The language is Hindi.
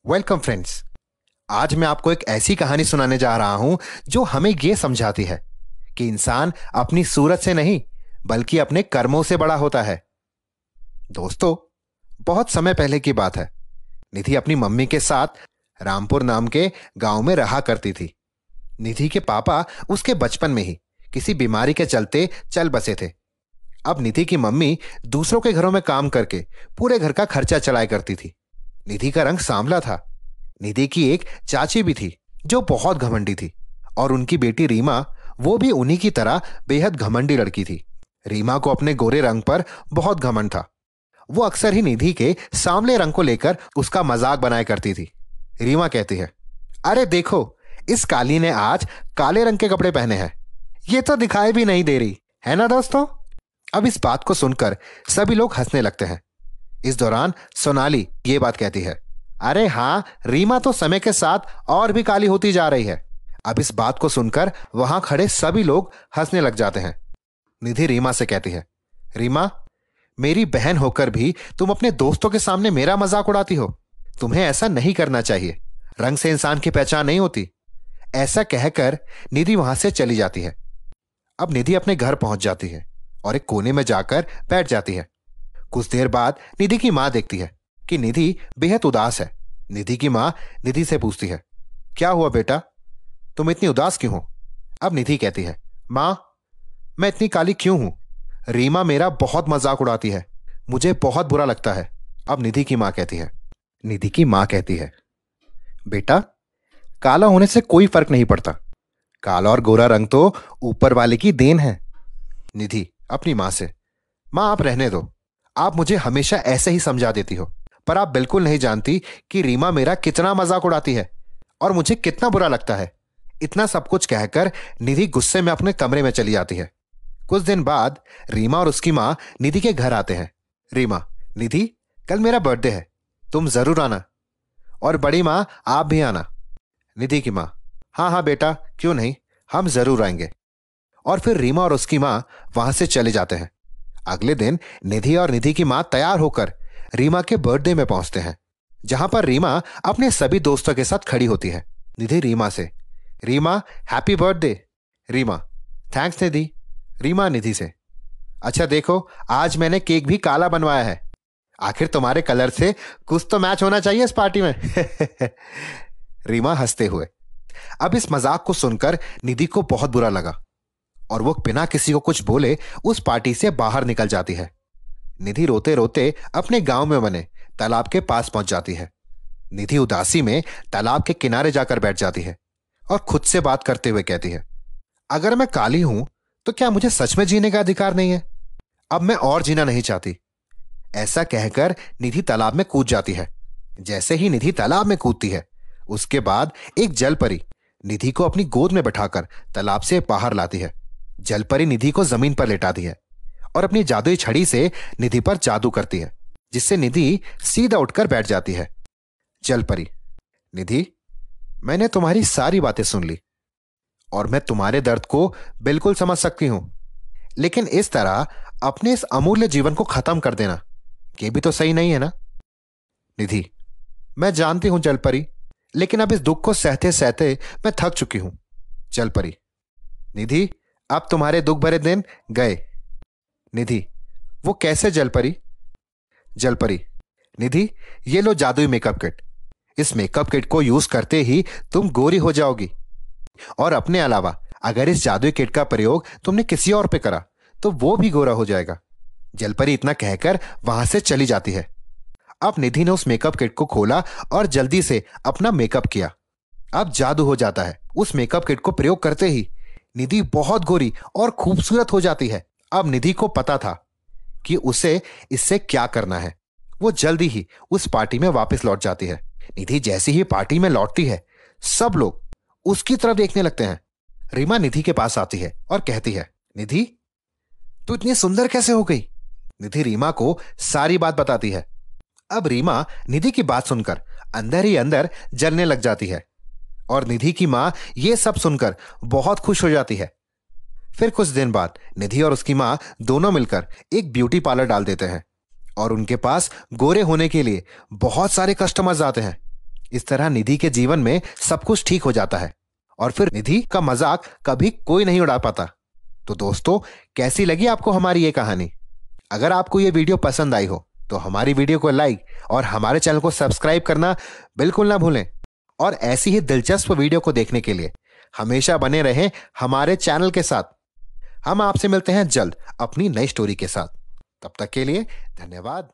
Welcome friends. आज मैं आपको एक ऐसी कहानी सुनाने जा रहा हूं जो हमें यह समझाती है कि इंसान अपनी सूरत से नहीं बल्कि अपने कर्मों से बड़ा होता है। दोस्तों, बहुत समय पहले की बात है। निधि अपनी मम्मी के साथ रामपुर नाम के गांव में रहा करती थी। निधि के पापा उसके बचपन में ही किसी बीमारी के चलते चल बसे थे। अब निधि की मम्मी दूसरों के घरों में काम करके पूरे घर का खर्चा चलाया करती थी। निधि का रंग सांवला था। निधि की एक चाची भी थी जो बहुत घमंडी थी, और उनकी बेटी रीमा, वो भी उन्हीं की तरह बेहद घमंडी लड़की थी। रीमा को अपने गोरे रंग पर बहुत घमंड था। वो अक्सर ही निधि के सांवले रंग को लेकर उसका मजाक बनाया करती थी। रीमा कहती है, अरे देखो, इस काली ने आज काले रंग के कपड़े पहने हैं, ये तो दिखाई भी नहीं दे रही है ना दोस्तों। अब इस बात को सुनकर सभी लोग हंसने लगते हैं। इस दौरान सोनाली ये बात कहती है, अरे हाँ, रीमा तो समय के साथ और भी काली होती जा रही है। अब इस बात को सुनकर वहां खड़े सभी लोग हंसने लग जाते हैं। निधि रीमा से कहती है, रीमा, मेरी बहन होकर भी तुम अपने दोस्तों के सामने मेरा मजाक उड़ाती हो। तुम्हें ऐसा नहीं करना चाहिए। रंग से इंसान की पहचान नहीं होती। ऐसा कहकर निधि वहां से चली जाती है। अब निधि अपने घर पहुंच जाती है और एक कोने में जाकर बैठ जाती है। कुछ देर बाद निधि की मां देखती है कि निधि बेहद उदास है। निधि की मां निधि से पूछती है, क्या हुआ बेटा, तुम इतनी उदास क्यों हो। अब निधि कहती है, मां, मैं इतनी काली क्यों हूं। रीमा मेरा बहुत मजाक उड़ाती है, मुझे बहुत बुरा लगता है। अब निधि की मां कहती है, बेटा, काला होने से कोई फर्क नहीं पड़ता। काला और गोरा रंग तो ऊपर वाले की देन है। निधि अपनी मां से, मां आप रहने दो, आप मुझे हमेशा ऐसे ही समझा देती हो, पर आप बिल्कुल नहीं जानती कि रीमा मेरा कितना मजाक उड़ाती है और मुझे कितना बुरा लगता है। इतना सब कुछ कहकर निधि गुस्से में अपने कमरे में चली जाती है। कुछ दिन बाद रीमा और उसकी मां निधि के घर आते हैं। रीमा, निधि, कल मेरा बर्थडे है, तुम जरूर आना, और बड़ी मां आप भी आना। निधि की मां, हाँ हाँ बेटा, क्यों नहीं, हम जरूर आएंगे। और फिर रीमा और उसकी मां वहां से चले जाते हैं। अगले दिन निधि और निधि की मां तैयार होकर रीमा के बर्थडे में पहुंचते हैं, जहां पर रीमा अपने सभी दोस्तों के साथ खड़ी होती है। निधि रीमा से, Reema, happy birthday. Reema, thanks Nidhi. Reema Nidhi से, अच्छा देखो, आज मैंने केक भी काला बनवाया है। आखिर तुम्हारे कलर से कुछ तो मैच होना चाहिए इस पार्टी में। रीमा हंसते हुए। अब इस मजाक को सुनकर निधि को बहुत बुरा लगा और वो बिना किसी को कुछ बोले उस पार्टी से बाहर निकल जाती है। निधि रोते रोते अपने गांव में बने तालाब के पास पहुंच जाती है। निधि उदासी में तालाब के किनारे जाकर बैठ जाती है और खुद से बात करते हुए कहती है, अगर मैं काली हूं तो क्या मुझे सच में जीने का अधिकार नहीं है। अब मैं और जीना नहीं चाहती। ऐसा कहकर निधि तालाब में कूद जाती है। जैसे ही निधि तालाब में कूदती है, उसके बाद एक जलपरी निधि को अपनी गोद में बैठाकर तालाब से बाहर लाती है। जलपरी निधि को जमीन पर लेटाती है और अपनी जादुई छड़ी से निधि पर जादू करती है, जिससे निधि सीधा उठकर बैठ जाती है। जलपरी, निधि, मैंने तुम्हारी सारी बातें सुन ली और मैं तुम्हारे दर्द को बिल्कुल समझ सकती हूं, लेकिन इस तरह अपने इस अमूल्य जीवन को खत्म कर देना, यह भी तो सही नहीं है ना। निधि, मैं जानती हूं जलपरी, लेकिन अब इस दुख को सहते सहते मैं थक चुकी हूं। जलपरी, निधि, अब तुम्हारे दुख भरे दिन गए। निधि, वो कैसे जलपरी। जलपरी, निधि, ये लो जादुई मेकअप किट। इस मेकअप किट को यूज करते ही तुम गोरी हो जाओगी, और अपने अलावा अगर इस जादुई किट का प्रयोग तुमने किसी और पे करा तो वो भी गोरा हो जाएगा। जलपरी इतना कहकर वहां से चली जाती है। अब निधि ने उस मेकअप किट को खोला और जल्दी से अपना मेकअप किया। अब जादू हो जाता है। उस मेकअप किट को प्रयोग करते ही निधि बहुत गोरी और खूबसूरत हो जाती है। अब निधि को पता था कि उसे इससे क्या करना है। वो जल्दी ही उस पार्टी में वापस लौट जाती है। निधि जैसी ही पार्टी में लौटती है, सब लोग उसकी तरफ देखने लगते हैं। रीमा निधि के पास आती है और कहती है, निधि, तू इतनी सुंदर कैसे हो गई। निधि रीमा को सारी बात बताती है। अब रीमा निधि की बात सुनकर अंदर ही अंदर जलने लग जाती है और निधि की मां यह सब सुनकर बहुत खुश हो जाती है। फिर कुछ दिन बाद निधि और उसकी मां दोनों मिलकर एक ब्यूटी पार्लर डाल देते हैं और उनके पास गोरे होने के लिए बहुत सारे कस्टमर्स आते हैं। इस तरह निधि के जीवन में सब कुछ ठीक हो जाता है और फिर निधि का मजाक कभी कोई नहीं उड़ा पाता। तो दोस्तों, कैसी लगी आपको हमारी ये कहानी? अगर आपको ये वीडियो पसंद आई हो तो हमारी वीडियो को लाइक और हमारे चैनल को सब्सक्राइब करना बिल्कुल ना भूलें। और ऐसी ही दिलचस्प वीडियो को देखने के लिए हमेशा बने रहें हमारे चैनल के साथ। हम आपसे मिलते हैं जल्द अपनी नई स्टोरी के साथ। तब तक के लिए धन्यवाद।